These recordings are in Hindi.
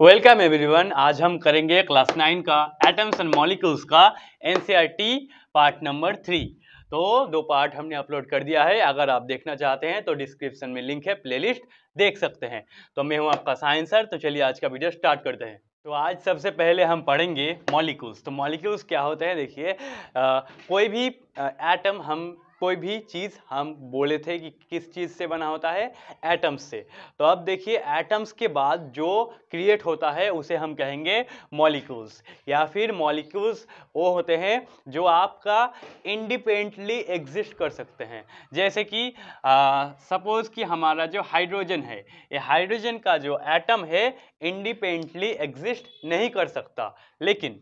Welcome everyone. आज हम करेंगे क्लास 9 का एटम्स एंड मॉलिक्यूल्स का एनसीईआरटी पार्ट नंबर 3। तो 2 पार्ट हमने अपलोड कर दिया है। अगर आप देखना चाहते हैं तो डिस्क्रिप्शन में लिंक है, प्लेलिस्ट देख सकते हैं। तो मैं हूं आपका साइंस सर। तो चलिए आज का वीडियो स्टार्ट करते हैं। तो आज सबसे पहले हम पढ़ेंगे मॉलिक्यूल्स। तो मॉलिक्यूल्स क्या होते हैं, देखिए कोई भी एटम, हम कोई भी चीज़, हम बोले थे कि किस चीज़ से बना होता है, एटम्स से। तो अब देखिए एटम्स के बाद जो क्रिएट होता है उसे हम कहेंगे मॉलिक्यूल्स, या फिर मॉलिक्यूल्स वो होते हैं जो आपका इंडिपेंडेंटली एग्जिस्ट कर सकते हैं। जैसे कि सपोज कि हमारा जो हाइड्रोजन है, ये हाइड्रोजन का जो एटम है इंडिपेंडेंटली एग्जिस्ट नहीं कर सकता, लेकिन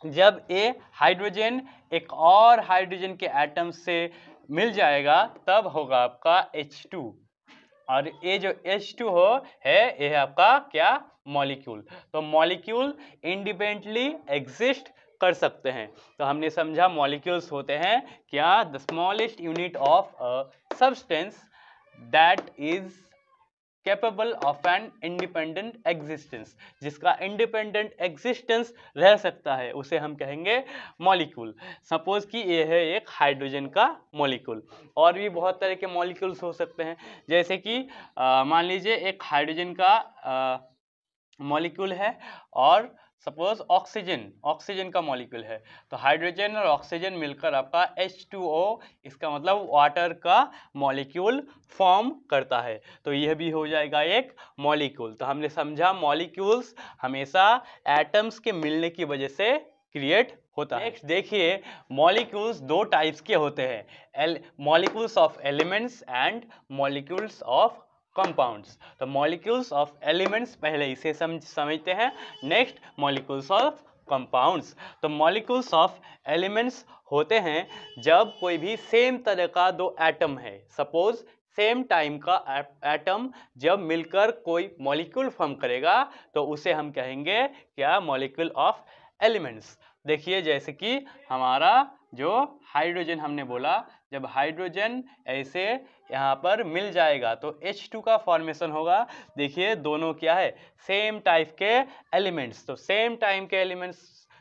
जब ये हाइड्रोजन एक और हाइड्रोजन के एटम से मिल जाएगा तब होगा आपका H2। और ये जो H2 है ये है आपका क्या, मॉलिक्यूल। तो मॉलिक्यूल इंडिपेंडेंटली एग्जिस्ट कर सकते हैं। तो हमने समझा मॉलिक्यूल्स होते हैं क्या, the smallest unit of a substance that is capable of an independent existence. जिसका इंडिपेंडेंट एग्जिस्टेंस रह सकता है उसे हम कहेंगे मॉलिक्यूल। सपोज कि ये है एक हाइड्रोजन का मॉलिक्यूल। और भी बहुत तरह के मॉलिक्यूल्स हो सकते हैं। जैसे कि मान लीजिए एक हाइड्रोजन का मॉलिक्यूल है, और सपोज ऑक्सीजन का मॉलिक्यूल है। तो हाइड्रोजन और ऑक्सीजन मिलकर आपका H2O, इसका मतलब वाटर का मॉलिक्यूल फॉर्म करता है। तो यह भी हो जाएगा एक मॉलिक्यूल। तो हमने समझा मॉलिक्यूल्स हमेशा एटम्स के मिलने की वजह से क्रिएट होता है। नेक्स्ट देखिए, मॉलिक्यूल्स दो टाइप्स के होते हैं, molecules of elements and molecules of compounds. तो मॉलिक्यूल्स ऑफ एलिमेंट्स पहले इसे समझते हैं, नेक्स्ट मॉलिक्यूल्स ऑफ कंपाउंड्स। तो मॉलिक्यूल्स ऑफ एलिमेंट्स होते हैं जब कोई भी सेम तरह का दो एटम है, सपोज सेम टाइम का एटम जब मिलकर कोई मॉलिक्यूल फॉर्म करेगा तो उसे हम कहेंगे क्या, मॉलिक्यूल ऑफ एलिमेंट्स। देखिए जैसे कि हमारा जो हाइड्रोजन हमने बोला, जब हाइड्रोजन ऐसे यहाँ पर मिल जाएगा तो H2 का फॉर्मेशन होगा। देखिए दोनों क्या है, सेम टाइप के एलिमेंट्स। तो सेम टाइप के एलिमेंट्स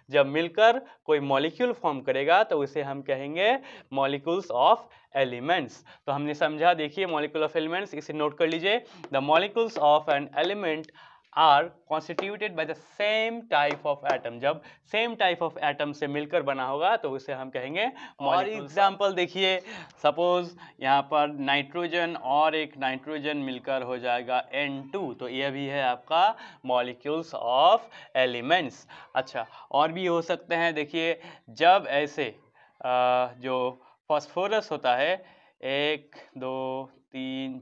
जब मिलकर कोई मॉलिक्यूल फॉर्म करेगा तो उसे हम कहेंगे मॉलिक्यूल्स ऑफ एलिमेंट्स। तो हमने समझा, देखिए मॉलिक्यूल ऑफ एलिमेंट्स, इसे नोट कर लीजिए। The molecules of an element are constituted by the same type of atom. जब सेम टाइप ऑफ एटम से मिलकर बना होगा तो उसे हम कहेंगे। और एग्जांपल देखिए, सपोज यहाँ पर नाइट्रोजन और एक नाइट्रोजन मिलकर हो जाएगा N2। तो यह भी है आपका मॉलिक्यूल्स ऑफ एलिमेंट्स। अच्छा, और भी हो सकते हैं। देखिए जब ऐसे जो फास्फोरस होता है, 1 2 3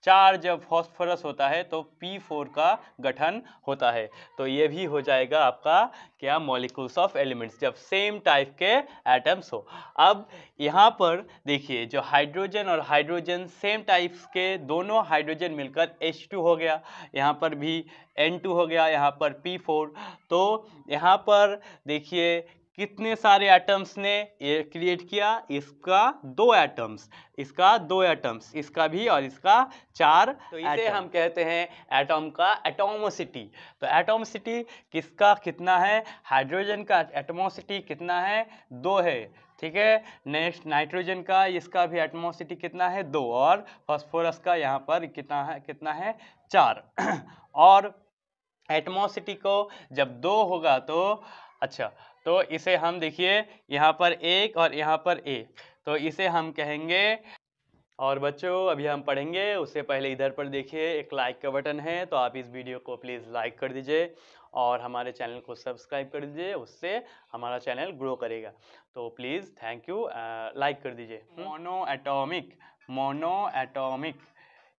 4 जब फास्फोरस होता है तो P4 का गठन होता है। तो ये भी हो जाएगा आपका क्या, मॉलिक्यूल्स ऑफ एलिमेंट्स, जब सेम टाइप के एटम्स हो। अब यहाँ पर देखिए जो हाइड्रोजन और हाइड्रोजन सेम टाइप्स के दोनों हाइड्रोजन मिलकर H2 हो गया, यहाँ पर भी N2 हो गया, यहाँ पर P4। तो यहाँ पर देखिए कितने सारे एटम्स ने ये क्रिएट किया, इसका 2 एटम्स, इसका 2 एटम्स, इसका भी और इसका 4। तो इसे हम कहते हैं एटम का एटॉमिसिटी। तो एटॉमिसिटी किसका कितना है, हाइड्रोजन का एटॉमिसिटी कितना है, 2 है, ठीक है। नेक्स्ट नाइट्रोजन का, इसका भी एटॉमिसिटी कितना है, 2, और फास्फोरस का यहाँ पर कितना है 4। और एटमॉसिटी को जब 2 होगा तो अच्छा, तो इसे हम देखिए यहाँ पर 1 और यहाँ पर 1, तो इसे हम कहेंगे। और बच्चों अभी हम पढ़ेंगे उससे पहले इधर पर देखिए एक लाइक का बटन है, तो आप इस वीडियो को प्लीज़ लाइक कर दीजिए और हमारे चैनल को सब्सक्राइब कर दीजिए, उससे हमारा चैनल ग्रो करेगा। तो प्लीज़ थैंक यू, लाइक कर दीजिए। मोनो एटॉमिक,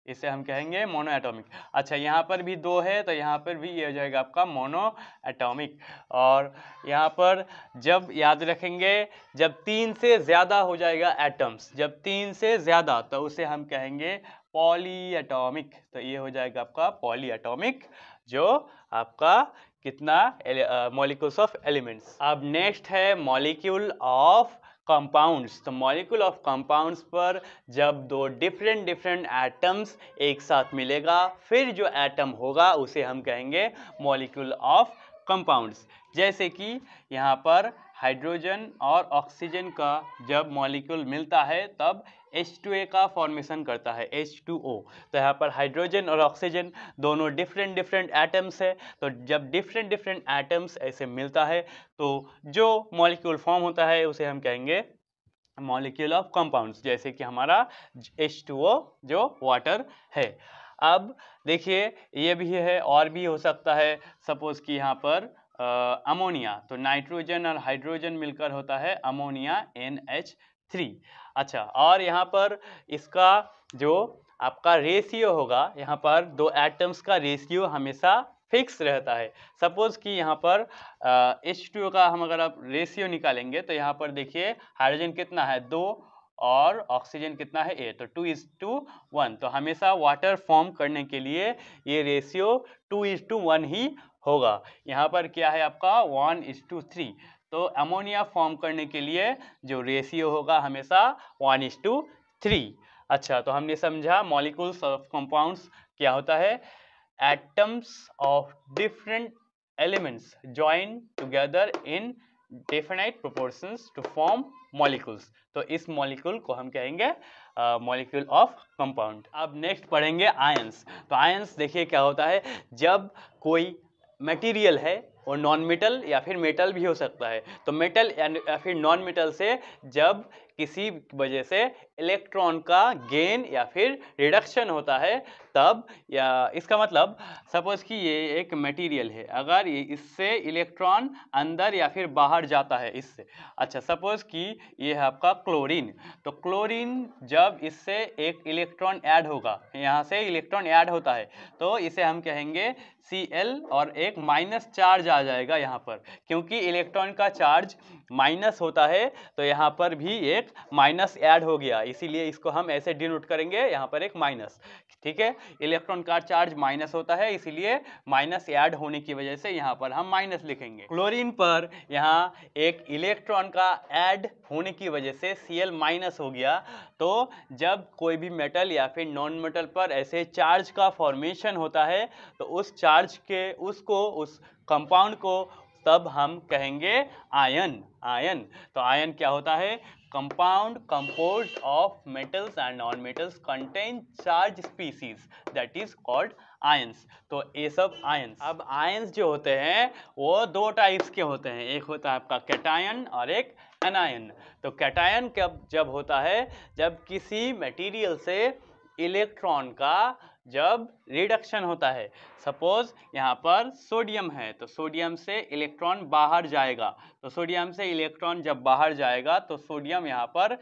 इसे हम कहेंगे मोनो एटॉमिक। अच्छा, यहाँ पर भी 2 है तो यहाँ पर भी ये हो जाएगा आपका मोनो एटॉमिक। और यहाँ पर जब याद रखेंगे, जब 3 से ज़्यादा हो जाएगा एटम्स, जब 3 से ज़्यादा, तो उसे हम कहेंगे पॉली एटॉमिक। तो ये हो जाएगा आपका पॉली एटॉमिक, जो आपका कितना, मॉलिक्यूल्स ऑफ एलिमेंट्स। अब नेक्स्ट है मॉलिक्यूल ऑफ कंपाउंड्स, तो मॉलिक्यूल ऑफ कंपाउंड्स पर जब दो डिफरेंट एटम्स एक साथ मिलेगा फिर जो एटम होगा उसे हम कहेंगे मॉलिक्यूल ऑफ कंपाउंड्स। जैसे कि यहाँ पर हाइड्रोजन और ऑक्सीजन का जब मॉलिक्यूल मिलता है तब H2A का फॉर्मेशन करता है, H2O। तो यहाँ पर हाइड्रोजन और ऑक्सीजन दोनों डिफरेंट एटम्स है, तो जब डिफरेंट एटम्स ऐसे मिलता है तो जो मॉलिक्यूल फॉर्म होता है उसे हम कहेंगे मॉलिक्यूल ऑफ कंपाउंड्स। जैसे कि हमारा H2O जो वाटर है। अब देखिए ये भी है, और भी हो सकता है, सपोज कि यहाँ पर अमोनिया, तो नाइट्रोजन और हाइड्रोजन मिलकर होता है अमोनिया NH3। अच्छा, और यहाँ पर इसका जो आपका रेशियो होगा, यहाँ पर दो एटम्स का रेशियो हमेशा फिक्स रहता है। सपोज कि यहाँ पर H2O का हम अगर आप रेशियो निकालेंगे तो यहाँ पर देखिए हाइड्रोजन कितना है 2 और ऑक्सीजन कितना है 8, तो 2:1। तो हमेशा वाटर फॉर्म करने के लिए ये रेशियो 2:1 ही होगा। यहाँ पर क्या है आपका 1:3। तो अमोनिया फॉर्म करने के लिए जो रेशियो होगा हमेशा 1:3। अच्छा, तो हमने समझा मॉलिक्यूल्स ऑफ कंपाउंड्स क्या होता है, atoms of different elements join together in definite proportions to form molecules। तो इस मॉलिक्यूल को हम कहेंगे मॉलिक्यूल ऑफ कंपाउंड। अब नेक्स्ट पढ़ेंगे आयंस। तो आयंस देखिए क्या होता है, जब कोई मटेरियल है और नॉन मेटल या फिर मेटल भी हो सकता है, तो मेटल या फिर नॉन मेटल से जब किसी वजह से इलेक्ट्रॉन का गेन या फिर रिडक्शन होता है तब, या इसका मतलब सपोज कि ये एक मटेरियल है, अगर इससे इलेक्ट्रॉन अंदर या फिर बाहर जाता है इससे। अच्छा, सपोज कि ये है आपका क्लोरीन, तो क्लोरीन जब इससे एक इलेक्ट्रॉन ऐड होगा, यहाँ से इलेक्ट्रॉन ऐड होता है, तो इसे हम कहेंगे Cl और एक माइनस चार्ज आ जाएगा यहाँ पर, क्योंकि इलेक्ट्रॉन का चार्ज माइनस होता है तो यहाँ पर भी एक माइनस ऐड हो गया, इसीलिए इसको हम ऐसे डिनोट करेंगे, यहाँ पर एक माइनस। ठीक है, इलेक्ट्रॉन का चार्ज माइनस होता है इसीलिए माइनस ऐड होने की वजह से यहाँ पर हम माइनस लिखेंगे। क्लोरीन पर यहाँ एक इलेक्ट्रॉन का ऐड होने की वजह से Cl माइनस हो गया, तो जब कोई भी मेटल या फिर नॉन मेटल पर ऐसे चार्ज का फॉर्मेशन होता है तो उस चार्ज के उस कंपाउंड को तब हम कहेंगे आयन। आयन, तो आयन क्या होता है, compound composed of metals and non metals contain charge species that is called ions. तो ये सब आयंस। अब आयंस जो होते हैं वो दो टाइप्स के होते हैं, एक होता है आपका कैटायन और एक एनायन। तो कैटायन जब होता है, जब किसी मटेरियल से इलेक्ट्रॉन का जब रिडक्शन होता है, सपोज यहाँ पर सोडियम है तो सोडियम से इलेक्ट्रॉन बाहर जाएगा, तो सोडियम से इलेक्ट्रॉन जब बाहर जाएगा तो सोडियम यहाँ पर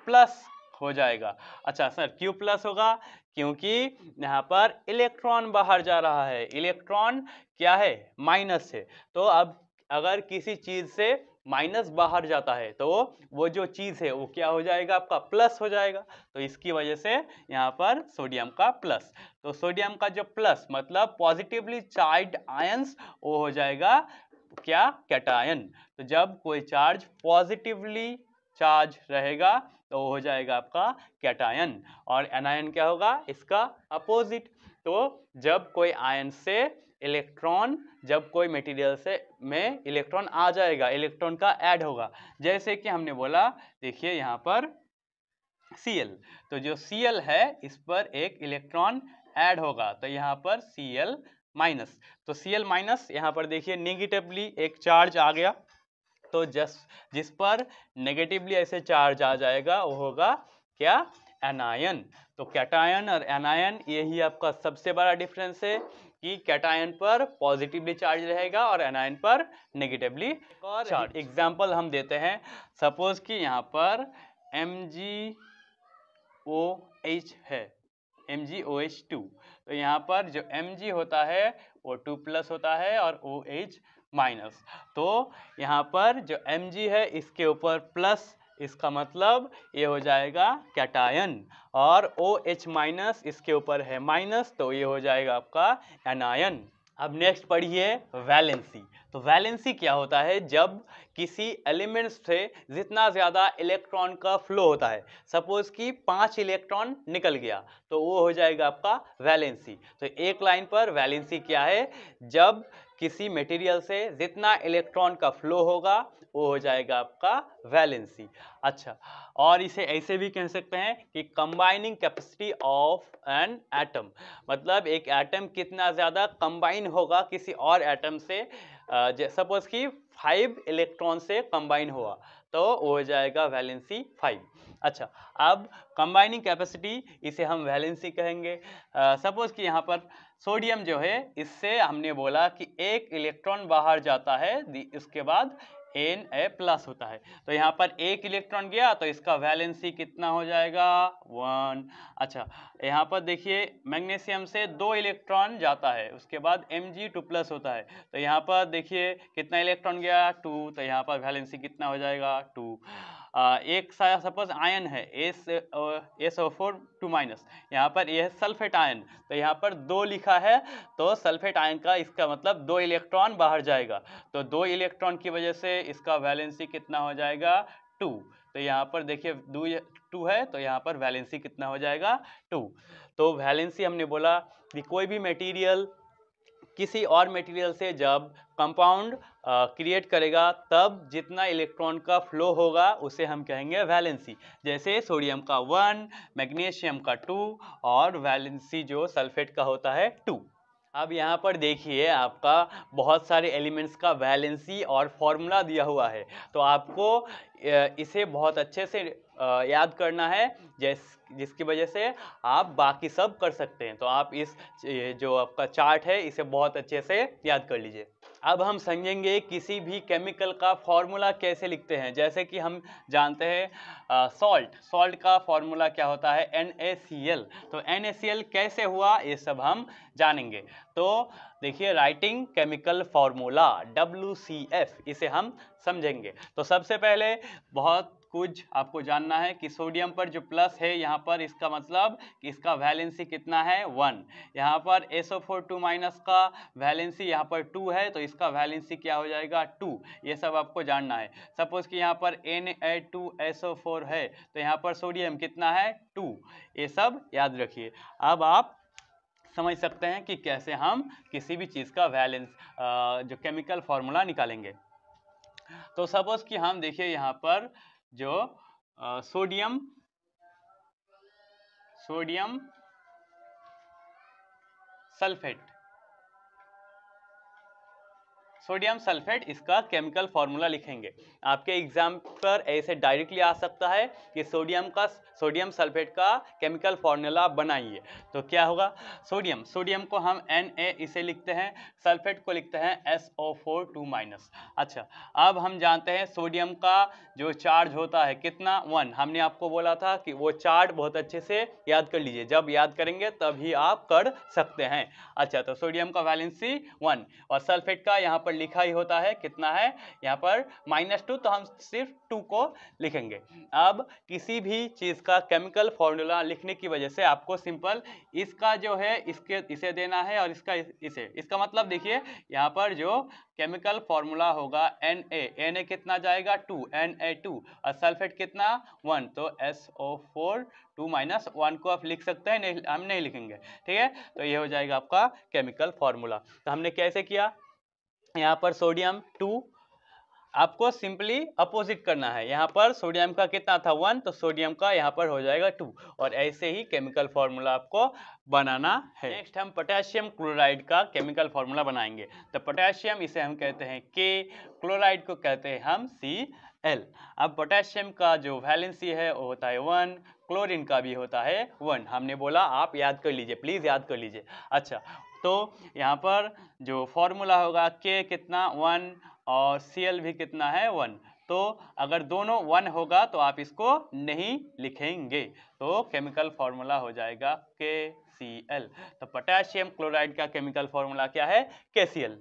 प्लस हो जाएगा। अच्छा सर, क्यों प्लस होगा, क्योंकि यहाँ पर इलेक्ट्रॉन बाहर जा रहा है, इलेक्ट्रॉन क्या है माइनस है, तो अब अगर किसी चीज से माइनस बाहर जाता है तो वो जो चीज है वो क्या हो जाएगा, आपका प्लस हो जाएगा, तो इसकी वजह से यहाँ पर सोडियम का प्लस। तो सोडियम का जो प्लस मतलब पॉजिटिवली चार्ज्ड आयंस वो हो जाएगा क्या, कैटायन। तो जब कोई चार्ज पॉजिटिवली चार्ज रहेगा तो वो हो जाएगा आपका कैटायन, और एनायन क्या होगा, इसका अपोजिट। तो जब कोई आयन से इलेक्ट्रॉन, जब कोई मटेरियल से में इलेक्ट्रॉन आ जाएगा, इलेक्ट्रॉन का ऐड होगा, जैसे कि हमने बोला देखिए यहाँ पर Cl, तो जो Cl है इस पर एक इलेक्ट्रॉन ऐड होगा तो यहाँ पर Cl माइनस, तो Cl माइनस यहाँ पर देखिए नेगेटिवली एक चार्ज आ गया, तो जिस पर नेगेटिवली ऐसे चार्ज आ जाएगा वो होगा क्या, एनायन। तो कैटायन और एनायन यही आपका सबसे बड़ा डिफरेंस है कि कैटायन पर पॉजिटिवली चार्ज रहेगा और एनायन पर नेगेटिवली चार्ज। एग्जांपल हम देते हैं, सपोज कि यहाँ पर MgOH है, MgOH2, तो यहाँ पर जो Mg होता है वो 2+ होता है और OH माइनस, तो यहाँ पर जो Mg है इसके ऊपर प्लस, इसका मतलब ये हो जाएगा कैटायन, और OH माइनस इसके ऊपर है माइनस, तो ये हो जाएगा आपका एनायन। अब नेक्स्ट पढ़िए वैलेंसी। तो वैलेंसी क्या होता है? जब किसी एलिमेंट से जितना ज़्यादा इलेक्ट्रॉन का फ्लो होता है, सपोज कि 5 इलेक्ट्रॉन निकल गया, तो वो हो जाएगा आपका वैलेंसी। तो एक लाइन पर वैलेंसी क्या है? जब किसी मटेरियल से जितना इलेक्ट्रॉन का फ्लो होगा वो हो जाएगा आपका वैलेंसी। अच्छा, और इसे ऐसे भी कह सकते हैं कि combining capacity of an atom, मतलब एक एटम कितना ज़्यादा कंबाइन होगा किसी और एटम से। सपोज कि 5 इलेक्ट्रॉन से कंबाइन हुआ तो वो हो जाएगा वैलेंसी 5। अच्छा, अब कंबाइनिंग कैपेसिटी इसे हम वैलेंसी कहेंगे। सपोज कि यहाँ पर सोडियम जो है, इससे हमने बोला कि एक इलेक्ट्रॉन बाहर जाता है, उसके बाद Na+ होता है, तो यहाँ पर एक इलेक्ट्रॉन गया तो इसका वैलेंसी कितना हो जाएगा? 1। अच्छा, यहाँ पर देखिए मैग्नीशियम से 2 इलेक्ट्रॉन जाता है, उसके बाद Mg2+ होता है, तो यहाँ पर देखिए कितना इलेक्ट्रॉन गया? 2, तो यहाँ पर वैलेंसी कितना हो जाएगा? 2। एक सपोज आयन है SO4 2-, यहाँ पर यह सल्फेट आयन, तो यहाँ पर 2 लिखा है, तो सल्फेट आयन का इसका मतलब 2 इलेक्ट्रॉन बाहर जाएगा, तो 2 इलेक्ट्रॉन की वजह से इसका वैलेंसी कितना हो जाएगा? 2। तो यहाँ पर देखिए 2 है, तो यहाँ पर वैलेंसी कितना हो जाएगा? 2। तो वैलेंसी हमने बोला कि कोई भी मटेरियल किसी और मटेरियल से जब कंपाउंड क्रिएट करेगा तब जितना इलेक्ट्रॉन का फ्लो होगा उसे हम कहेंगे वैलेंसी। जैसे सोडियम का 1, मैग्नीशियम का 2 और वैलेंसी जो सल्फेट का होता है 2। अब यहाँ पर देखिए आपका बहुत सारे एलिमेंट्स का वैलेंसी और फॉर्मूला दिया हुआ है, तो आपको इसे बहुत अच्छे से याद करना है, जिसकी वजह से आप बाकी सब कर सकते हैं। तो आप इस जो आपका चार्ट है इसे बहुत अच्छे से याद कर लीजिए। अब हम समझेंगे किसी भी केमिकल का फॉर्मूला कैसे लिखते हैं। जैसे कि हम जानते हैं सॉल्ट का फॉर्मूला क्या होता है? NaCl। तो NaCl कैसे हुआ ये सब हम जानेंगे। तो देखिए राइटिंग केमिकल फॉर्मूला WCF, इसे हम समझेंगे। तो सबसे पहले बहुत कुछ आपको जानना है कि सोडियम पर जो प्लस है यहाँ पर इसका मतलब कि इसका वैलेंसी कितना है? 1। यहाँ पर SO4 2- का वैलेंसी यहाँ पर 2 है, तो इसका वैलेंसी क्या हो जाएगा? 2। ये सब आपको जानना है। सपोज कि यहाँ पर Na2SO4 है, तो यहाँ पर सोडियम कितना है? 2। ये सब याद रखिए। अब आप समझ सकते हैं कि कैसे हम किसी भी चीज़ का वैलेंस जो केमिकल फॉर्मूला निकालेंगे। तो सपोज कि हम देखिए यहाँ पर जो सोडियम सल्फेट इसका केमिकल फॉर्मूला लिखेंगे। आपके एग्जाम पर ऐसे डायरेक्टली आ सकता है कि सोडियम सल्फेट का केमिकल फॉर्मूला बनाइए। तो क्या होगा? सोडियम को हम Na इसे लिखते हैं, सल्फेट को लिखते हैं SO4 2-। अच्छा, अब हम जानते हैं सोडियम का जो चार्ज होता है कितना? 1। हमने आपको बोला था कि वो चार्ज बहुत अच्छे से याद कर लीजिए, जब याद करेंगे तभी आप कर सकते हैं। अच्छा, तो सोडियम का वैलेंसी 1 और सल्फेट का यहाँ पर लिखा ही होता है, कितना है यहाँ पर? -2, तो हम सिर्फ 2 को लिखेंगे। अब किसी भी चीज का केमिकल फॉर्मूला लिखने की वजह से आपको सिंपल इसका जो है इसे देना है और इसका मतलब देखिए यहाँ पर जो केमिकल फॉर्मूला होगा Na कितना जाएगा? 2, Na2 और सल्फेट कितना? 1, तो SO4 2-1 को आप लिख सकते हैं, नहीं हम नहीं लिखेंगे, ठीक है। तो ये हो जाएगा आपका केमिकल फॉर्मूला। तो हमने कैसे किया? यहाँ पर सोडियम 2, आपको सिंपली अपोजिट करना है। यहाँ पर सोडियम का कितना था? 1, तो सोडियम का यहाँ पर हो जाएगा 2, और ऐसे ही केमिकल फॉर्मूला आपको बनाना है। नेक्स्ट हम पोटेशियम क्लोराइड का केमिकल फॉर्मूला बनाएंगे। तो पोटेशियम इसे हम कहते हैं K, क्लोराइड को कहते हैं हम Cl। अब पोटेशियम का जो वैलेंसी है वो होता है 1, क्लोरीन का भी होता है 1। हमने बोला आप याद कर लीजिए, प्लीज याद कर लीजिए। अच्छा, तो यहाँ पर जो फॉर्मूला होगा K कितना? 1 और Cl भी कितना है? 1। तो अगर दोनों 1 होगा तो आप इसको नहीं लिखेंगे, तो केमिकल फॉर्मूला हो जाएगा KCl। तो पोटेशियम क्लोराइड का केमिकल फॉर्मूला क्या है? KCl।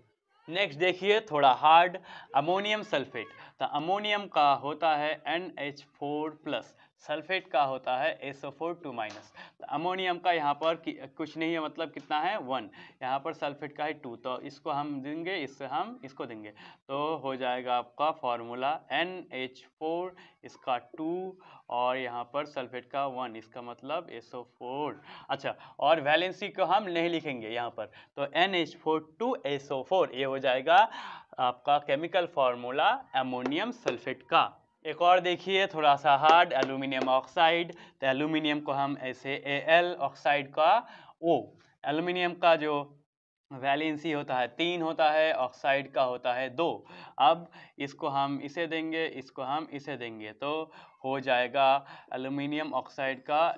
नेक्स्ट देखिए थोड़ा हार्ड, अमोनियम सल्फेट। तो अमोनियम का होता है NH4+, सल्फेट का होता है SO4 2 माइनस। अमोनियम का यहाँ पर कुछ नहीं है, मतलब कितना है 1, यहाँ पर सल्फेट का है 2, तो इसको हम देंगे, इससे हम इसको देंगे, तो हो जाएगा आपका फॉर्मूला NH4, इसका 2 और यहाँ पर सल्फेट का 1, इसका मतलब SO4। अच्छा, और वैलेंसी को हम नहीं लिखेंगे यहाँ पर, तो NH4 2 SO4 ये हो जाएगा आपका केमिकल फॉर्मूला अमोनियम सल्फेट का। एक और देखिए थोड़ा सा हार्ड, एल्यूमिनियम ऑक्साइड। तो एल्यूमिनियम को हम ऐसे Al, ऑक्साइड का O। एल्यूमिनियम का जो वैलेंसी होता है 3 होता है, ऑक्साइड का होता है 2। अब इसको हम इसे देंगे, इसको हम इसे देंगे, तो हो जाएगा एल्यूमिनियम ऑक्साइड का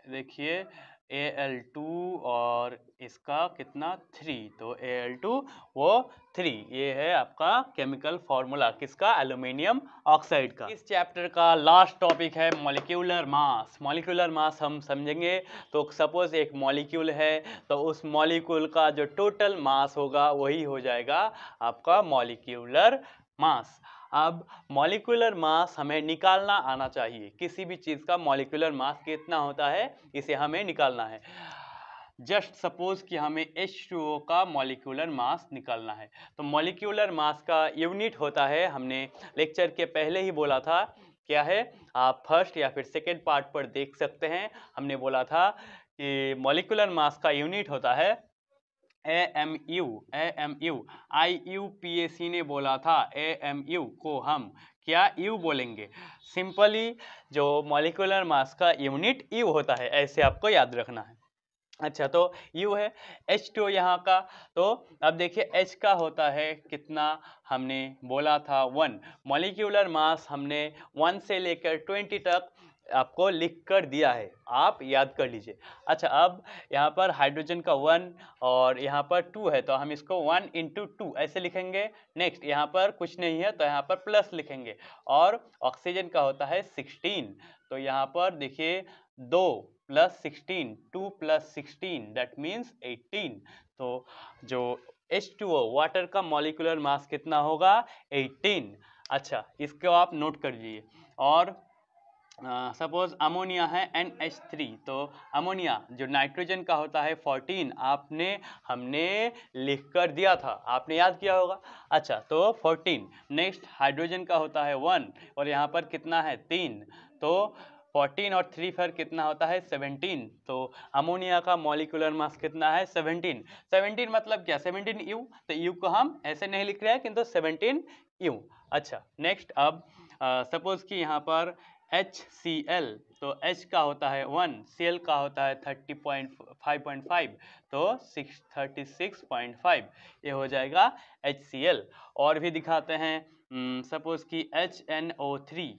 देखिए Al2 और इसका कितना 3, तो Al2 वो 3। ये है आपका केमिकल फॉर्मूला किसका, एल्यूमिनियम ऑक्साइड का। इस चैप्टर का लास्ट टॉपिक है मॉलिक्यूलर मास। मॉलिक्यूलर मास हम समझेंगे, तो सपोज एक मॉलिक्यूल है, तो उस मॉलिक्यूल का जो टोटल मास होगा वही हो जाएगा आपका मॉलिक्यूलर मास। अब मॉलिक्यूलर मास हमें निकालना आना चाहिए, किसी भी चीज़ का मॉलिक्यूलर मास कितना होता है इसे हमें निकालना है। जस्ट सपोज कि हमें H2O का मॉलिक्यूलर मास निकालना है, तो मॉलिक्यूलर मास का यूनिट होता है, हमने लेक्चर के पहले ही बोला था, क्या है, आप फर्स्ट या फिर सेकेंड पार्ट पर देख सकते हैं। हमने बोला था कि मॉलिक्यूलर मास का यूनिट होता है AMU। IUPAC ने बोला था AMU को हम क्या U बोलेंगे। सिंपली जो मॉलिक्यूलर मास का यूनिट U होता है, ऐसे आपको याद रखना है। अच्छा, तो U है, H2O यहाँ का, तो अब देखिए H का होता है कितना, हमने बोला था 1। मॉलिक्यूलर मास हमने 1 से लेकर 20 तक आपको लिख कर दिया है, आप याद कर लीजिए। अच्छा, अब यहाँ पर हाइड्रोजन का 1 और यहाँ पर 2 है, तो हम इसको 1 × 2 ऐसे लिखेंगे। नेक्स्ट यहाँ पर कुछ नहीं है, तो यहाँ पर प्लस लिखेंगे। और ऑक्सीजन का होता है 16, तो यहाँ पर देखिए 2 + 16, 2 + 16 दैट मीन्स 18। तो जो H2O वाटर का मॉलिक्यूलर मास कितना होगा, 18। अच्छा, इसको आप नोट कर लीजिए। और सपोज अमोनिया है NH3, तो अमोनिया जो नाइट्रोजन का होता है 14, हमने लिख कर दिया था, आपने याद किया होगा। अच्छा, तो 14। नेक्स्ट हाइड्रोजन का होता है 1 और यहाँ पर कितना है 3, तो 14 और 3 पर कितना होता है 17। तो अमोनिया का मॉलिक्यूलर मास कितना है 17। 17 मतलब क्या, 17U, तो U को हम ऐसे नहीं लिख रहे हैं किंतु 17U। अच्छा, नेक्स्ट अब सपोज कि यहाँ पर HCl, तो H का होता है 1, Cl का होता है 30.5, तो 36.5, ये हो जाएगा HCl। और भी दिखाते हैं, सपोज कि HNO3,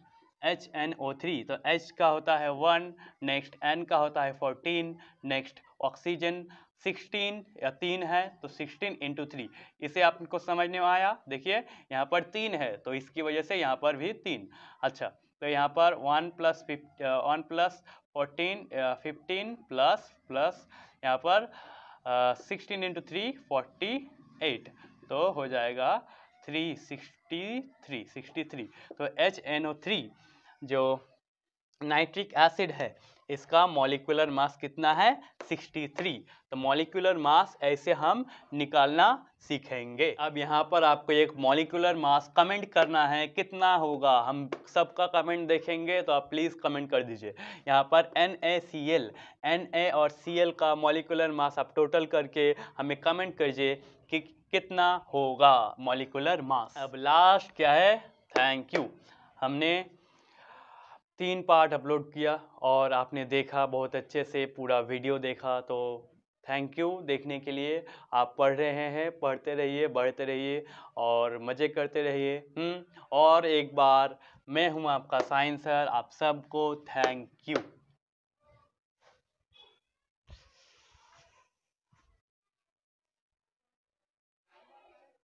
तो H का होता है 1, नेक्स्ट N का होता है 14, नेक्स्ट ऑक्सीजन 16 या 3 है, तो 16 × 3। इसे आपको समझने में आया। देखिए यहाँ पर 3 है, तो इसकी वजह से यहाँ पर भी 3। अच्छा, तो यहाँ पर 1 + 14 15 प्लस यहाँ पर 16 × 3 48, तो हो जाएगा 63। तो HNO3 जो नाइट्रिक एसिड है, इसका मॉलिक्यूलर मास कितना है 63। तो मॉलिक्यूलर मास ऐसे हम निकालना सीखेंगे। अब यहाँ पर आपको एक मॉलिक्यूलर मास कमेंट करना है, कितना होगा, हम सबका कमेंट देखेंगे, तो आप प्लीज़ कमेंट कर दीजिए। यहाँ पर NaCl, Na और Cl का मॉलिक्यूलर मास आप टोटल करके हमें कमेंट करिए कि कितना होगा मॉलिक्यूलर मास। अब लास्ट क्या है, थैंक यू। हमने 3 पार्ट अपलोड किया और आपने देखा, बहुत अच्छे से पूरा वीडियो देखा, तो थैंक यू देखने के लिए। आप पढ़ रहे हैं, पढ़ते रहिए, बढ़ते रहिए और मज़े करते रहिए। और एक बार मैं हूं आपका साइंस सर, आप सबको थैंक यू।